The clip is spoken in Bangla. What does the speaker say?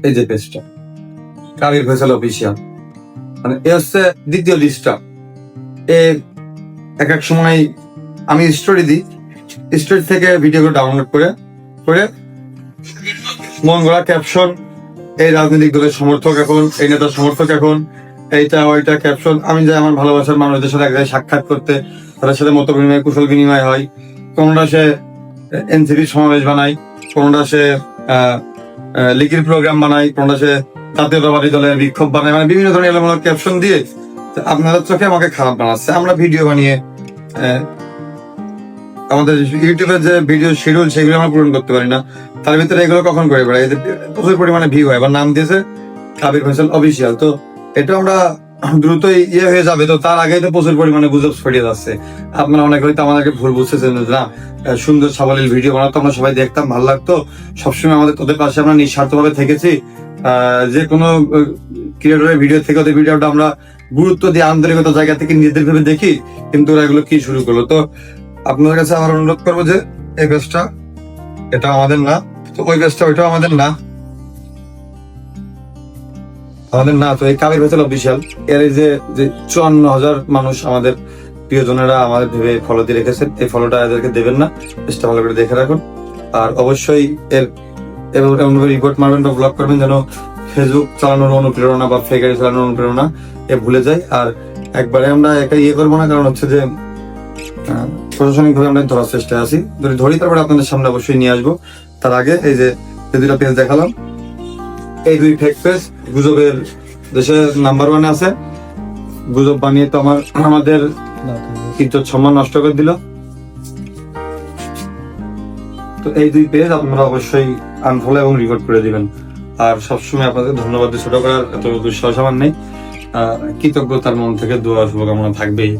এই যে পেজটা কাবির ফয়সাল অফিসিয়াল, মানে এ হচ্ছে দ্বিতীয় লিস্টটা। এক এক সময় আমি স্টোরি দিই, স্টোরি থেকে ভিডিওগুলো ডাউনলোড করে করে মন গড়া ক্যাপশন, এই রাজনৈতিক দলের সমর্থক এখন, এই নেতার সমর্থক এখন, এইটা ওইটা ক্যাপশন। আমি যাই আমার ভালোবাসার মানুষদের সাথে এক জায়গায় সাক্ষাৎ করতে, তাদের সাথে মত বিনিময়, কুশল বিনিময় হয়। কোনটা সে এনসিপি সমাবেশ বানাই, কোনটা সে লিগের প্রোগ্রাম বানাই, কোনটা সে জাতীয়তাবাদী দলের বিক্ষোভ বানায়, মানে বিভিন্ন ধরনের এলোমেলো ক্যাপশন দিয়ে আপনাদের চোখে আমাকে খারাপ বানাচ্ছে। আমরা ভিডিও বানিয়ে আমাদের ইউটিউবের যে ভিডিও শিডিউল সেগুলো আমরা পূরণ করতে পারি না, তার ভিতরে এগুলো কখন করে বেড়াই, এতে প্রচুর পরিমাণে ভিউ হয়। এবার নাম দিয়েছে কাবির ফয়সাল অফিসিয়াল, তো এটা আমরা দ্রুতই হয়ে যাবে। তো তার আগেই তো প্রচুর পরিমাণে গুজব ছড়িয়ে যাচ্ছে। আপনারা অনেক হয়তো আমাদেরকে ভুল বুঝতেছেন না, সুন্দর সাবলীল ভিডিও বানাতো, আমরা সবাই দেখতাম, ভালো লাগতো, সবসময় আমাদের তোদের পাশে আমরা নিঃস্বার্থ ভাবে থেকেছি। যে কোনো ক্রিয়েটরের ভিডিও থেকে ওদের ভিডিওটা আমরা গুরুত্ব দিয়ে আন্তরিকতা জায়গা থেকে নিজেদের ভেবে দেখি, কিন্তু ওরা এগুলো কি শুরু করলো। তো আপনাদের কাছে আমার অনুরোধ করবো যে এই পেজটা এটা আমাদের না, তো ওই পেজটা ওইটাও আমাদের না, তো এই কাবির ফয়সাল অফিসিয়াল এর এই যে 54,000 মানুষ আমাদের প্রিয়জনেরা আমাদের ভেবে ফলো দিয়ে রেখেছেন, এই ফলোটা এদেরকে দেবেন না, পেজটা ভালো করে দেখে রাখুন। আর অবশ্যই এমনভাবে রিপোর্ট মারবেন বা ব্লক করবেন যেন ফেসবুক চালানোর অনুপ্রেরণা বা ফেক আইডি চালানোর অনুপ্রেরণা ভুলে যায়। আর একবারে আমরা একটা করবো না, কারণ হচ্ছে যে প্রশাসনিক ভাবে আমরা ধরার চেষ্টায় আছি, যদি ধরি তারপরে আপনাদের সামনে অবশ্যই নিয়ে আসবো। তার আগে এই যে দুইটা পেজ দেখালাম, এই দুই ফেক পেজ গুজবের দেশে নাম্বার 1-এ আছে। গুজব বানিয়ে তো আমাদের ইজ্জত সম্মান নষ্ট করে দিল। তো এই দুই পেজ আপনারা অবশ্যই আনফলো এবং রিপোর্ট করে দিবেন। আর সবসময় আপনাদের ধন্যবাদ ছোট করার এত দুঃসাহস আমার নেই, কৃতজ্ঞতার মন থেকে দোয়া শুভকামনা থাকবেই।